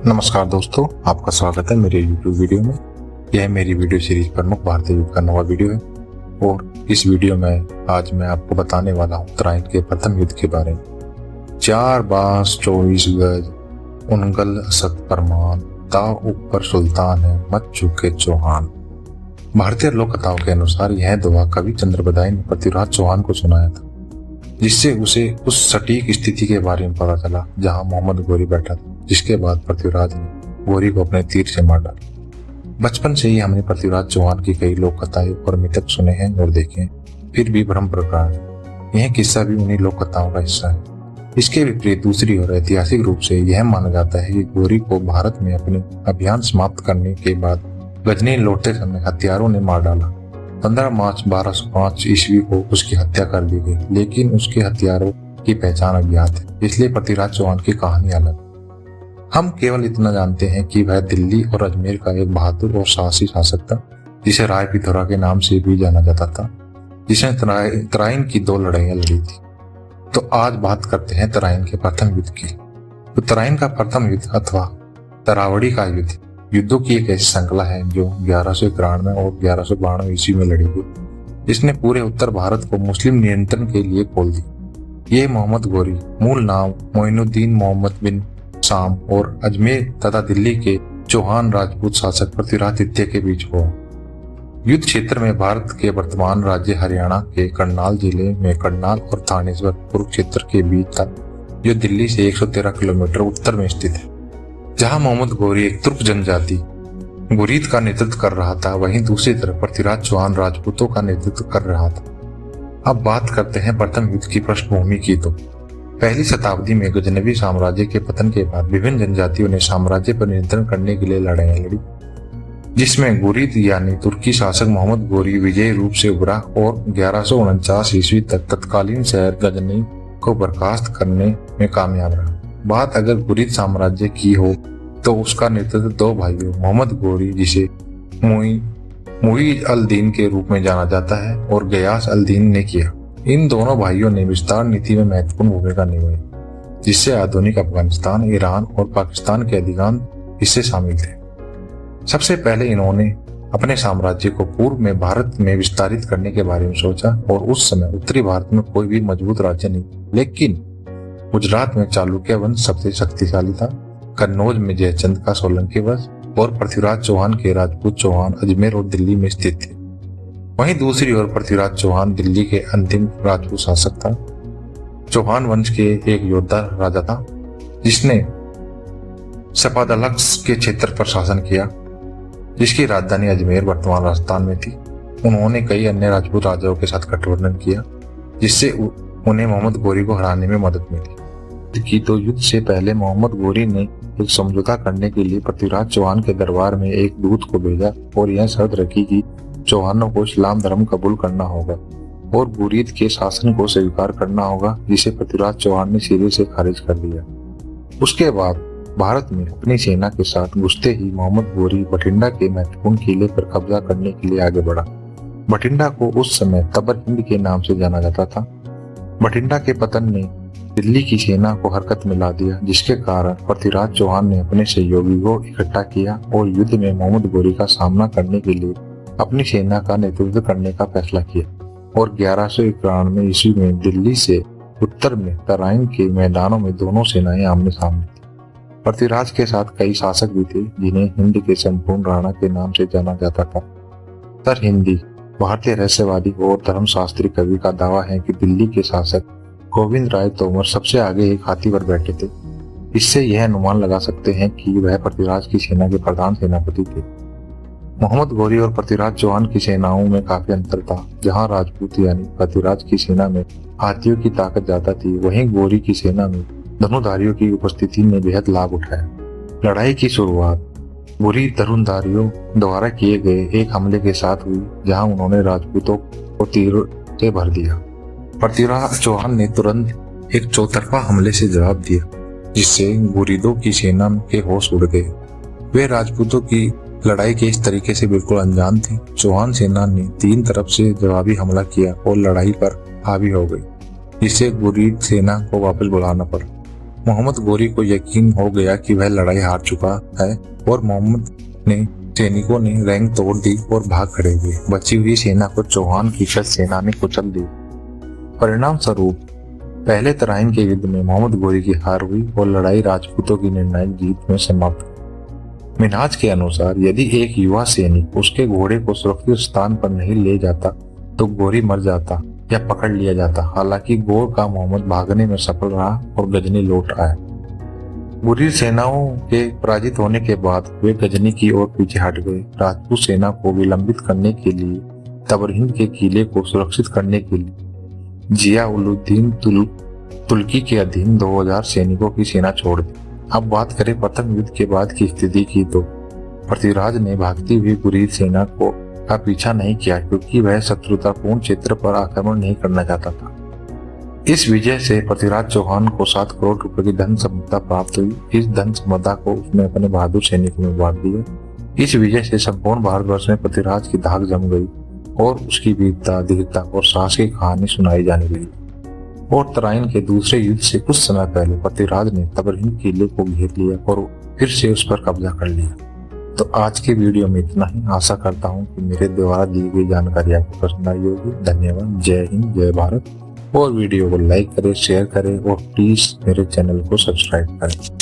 नमस्कार दोस्तों, आपका स्वागत है मेरे YouTube वीडियो में। यह मेरी वीडियो सीरीज प्रमुख भारतीय युद्ध का नवा वीडियो है और इस वीडियो में आज मैं आपको बताने वाला हूँ उत्तरायण के प्रथम युद्ध के बारे में। 4 बांस 24 गज उनगल असद परमान, ताव ऊपर सुल्तान है मत चुके चौहान। भारतीय लोक कथाओं के अनुसार यह दोहा कवि चंद्रबदाई ने पृथ्वीराज चौहान को सुनाया था, जिससे उसे उस सटीक स्थिति के बारे में पता चला जहां मोहम्मद गोरी बैठा था, जिसके बाद पृथ्वीराज ने गोरी को अपने तीर से मार डाला। बचपन से ही हमने पृथ्वीराज चौहान की कई लोक कथाएं और मिथक सुने हैं और देखे हैं, फिर भी भ्रम प्रकार यह किस्सा भी उन्हीं लोक कथाओं का हिस्सा है। इसके विपरीत दूसरी ओर ऐतिहासिक रूप से यह माना जाता है कि गोरी को भारत में अपने अभियान समाप्त करने के बाद गजनी लौटते समय हथियारों ने मार डाला। 15 मार्च 1205 ईस्वी को उसकी हत्या कर दी गई, लेकिन उसके हथियारों की पहचान अज्ञात है, इसलिए पृथ्वीराज चौहान की कहानी अलग। हम केवल इतना जानते हैं कि वह दिल्ली और अजमेर का एक बहादुर और साहसी शासक था, जिसे राय पिथौरा के नाम से भी जाना जाता था, जिसने तराइन की 2 लड़ाइयां लड़ी थी। तो आज बात करते हैं तराइन के प्रथम युद्ध की। तो तराइन का प्रथम युद्ध अथवा तरावड़ी का युद्ध युद्धों की एक ऐसी श्रृंखला है जो 1191 और 1192 ईस्वी में लड़ी गई। इसने पूरे उत्तर भारत को मुस्लिम नियंत्रण के लिए खोल दी। ये मोहम्मद गोरी, मूल नाम मोइनुद्दीन मोहम्मद बिन साम, और अजमेर तथा दिल्ली के चौहान राजपूत शासक पृथ्वीराज द्वितीय के बीच हुआ। युद्ध क्षेत्र में भारत के वर्तमान राज्य हरियाणा के करनाल जिले में करनाल और थानेश्वर कुरुक्षेत्र के बीच था, जो दिल्ली से 113 किलोमीटर उत्तर में स्थित है। जहां मोहम्मद गोरी एक तुर्क जनजाति गुरीद का नेतृत्व कर रहा था, वहीं दूसरी तरफ पृथ्वीराज चौहान राजपूतों का नेतृत्व कर रहा था। अब बात करते हैं प्रथम युद्ध की पृष्ठभूमि की। तो पहली शताब्दी में गजनवी साम्राज्य के पतन के बाद विभिन्न जनजातियों ने साम्राज्य पर नियंत्रण करने के लिए लड़ाइयां लड़ी, जिसमें गुरीद यानी तुर्की शासक मोहम्मद गोरी विजयी रूप से उभरा और 1149 ईस्वी तक तत्कालीन शहर गजनी को बर्खास्त करने में कामयाब रहा। बात अगर गुरीद साम्राज्य की हो तो उसका नेतृत्व 2 भाइयों मोहम्मद गोरी, जिसे मुईज अल दीन के रूप में जाना जाता है, और गयास अल दीन ने किया। इन दोनों भाइयों ने विस्तार नीति में महत्वपूर्ण भूमिका निभाई, जिससे आधुनिक अफगानिस्तान, ईरान और पाकिस्तान के अधिकांश हिस्से शामिल थे। सबसे पहले इन्होंने अपने साम्राज्य को पूर्व में भारत में विस्तारित करने के बारे में सोचा, और उस समय उत्तरी भारत में कोई भी मजबूत राज्य नहीं, लेकिन गुजरात में चालुक्य वंश सबसे शक्तिशाली था, कन्नौज में जयचंद का सोलंकी वंश और पृथ्वीराज चौहान के राजपूत चौहान अजमेर और दिल्ली में स्थित थे। वहीं दूसरी ओर पृथ्वीराज चौहान दिल्ली के अंतिम राजपूत शासक था। चौहान वंश के एक योद्धा राजा था, जिसने सपादलक्स के क्षेत्र पर शासन किया, जिसकी राजधानी अजमेर वर्तमान राजस्थान में थी। उन्होंने कई अन्य राजपूत राजाओं के साथ गठबंधन किया, जिससे उन्हें मोहम्मद गोरी को हराने में मदद मिली। तो युद्ध से पहले मोहम्मद गोरी ने एक समझौता करने के लिए पृथ्वीराज चौहान के दरबार में एक दूत को भेजा और यह शर्त रखी कि चौहानों को इस्लाम धर्म कबूल करना होगा और गुरीद के शासन को स्वीकार करना होगा, जिसे पृथ्वीराज चौहान ने सिरे से खारिज कर दिया। उसके बाद भारत में अपनी सेना के साथ घुसते ही मोहम्मद गोरी बठिंडा के महत्वपूर्ण किले पर कब्जा करने के लिए आगे बढ़ा। बठिंडा को उस समय तबर हिंद के नाम से जाना जाता था। बठिंडा के पतन ने दिल्ली की सेना को हरकत में ला दिया, जिसके कारण पृथ्वीराज चौहान ने अपने सहयोगी को इकट्ठा किया और युद्ध में मोहम्मद गोरी का सामना करने के लिए अपनी सेना का नेतृत्व करने का फैसला किया। और 1191 ईस्वी में दिल्ली से उत्तर में तराइन के मैदानों में दोनों सेनाएं आमने सामने थी। पृथ्वीराज के साथ कई शासक भी थे, जिन्हें हिंद के संपूर्ण राणा के नाम से जाना जाता था। सर हिंदी भारतीय रहस्यवादी और धर्मशास्त्री कवि का दावा है कि दिल्ली के शासक गोविंद राय तोमर सबसे आगे एक हाथी पर बैठे थे। इससे यह अनुमान लगा सकते हैं कि वह पृथ्वीराज की सेना के प्रधान सेनापति थे। मोहम्मद गोरी और पृथ्वीराज चौहान की सेनाओं में काफी अंतर था। जहां राजपूत यानी पृथ्वीराज की सेना में हाथियों की ताकत ज्यादा थी, वहीं गोरी की सेना में धनुधारियों की उपस्थिति ने बेहद लाभ उठाया। लड़ाई की शुरुआत गोरी धनुधारियों द्वारा किए गए एक हमले के साथ हुई, जहां उन्होंने राजपूतों को तीरों से भर दिया। पृथ्वीराज चौहान ने तुरंत एक चौतरफा हमले से जवाब दिया, जिससे गुरीदों की सेना के होश उड़ गए। वे राजपूतों की लड़ाई के इस तरीके से बिल्कुल अनजान थे। चौहान सेना ने 3 तरफ से जवाबी हमला किया और लड़ाई पर हावी हो गई, जिससे गुरीद सेना को वापस बुलाना पड़ा। मोहम्मद गोरी को यकीन हो गया कि वह लड़ाई हार चुका है और मोहम्मद ने सैनिकों ने रैंक तोड़ दी और भाग खड़े हुए। बची हुई सेना को चौहान की शत सेना ने कुचल दी। परिणाम स्वरूप पहले तराइन के युद्ध में मोहम्मद गोरी की हार हुई और लड़ाई राजपूतों की निर्णायक जीत में समाप्त हुई। मिन्हाज के अनुसार यदि एक युवा सैनिक उसके घोड़े को सुरक्षित स्थान पर नहीं ले जाता तो गोरी मर जाता या पकड़ लिया जाता। हालांकि गोर का मोहम्मद भागने में सफल रहा और गजनी लौट आया। गुर्जर सेनाओं के पराजित होने के बाद वे गजनी की ओर पीछे हट गए। राजपूत सेना को विलंबित करने के लिए तबरहिंद के किले को सुरक्षित करने के लिए जिया-उल-दीन तुर्की के अधीन 2000 सैनिकों की सेना छोड़ दी। अब बात करें प्रथम युद्ध के बाद की स्थिति की तो पृथ्वीराज ने भागती हुई गुर्जर सेना का पीछा नहीं किया क्योंकि वह शत्रुतापूर्ण क्षेत्र पर आक्रमण नहीं करना चाहता था। इस विजय से पृथ्वीराज चौहान को 7 करोड़ रुपए की धन संपदा प्राप्त हुई। इस धन संपदा को उसने अपने बहादुर सैनिकों में बांट दिया। इस विजय से संपूर्ण भारतवर्ष में पृथ्वीराज की धाक जम गई और उसकी वीरता, धीरता और साहस की कहानी सुनाई जाने लगी। और तराइन के दूसरे युद्ध से कुछ समय पहले पृथ्वीराज ने तबरहिंद किले को घेर लिया और फिर से उस पर कब्जा कर लिया। तो आज के वीडियो में इतना ही। आशा करता हूँ कि मेरे द्वारा दी गई जानकारी आपको पसंद आई होगी। धन्यवाद। जय हिंद, जय भारत। और वीडियो को लाइक करें, शेयर करें और प्लीज मेरे चैनल को सब्सक्राइब करें।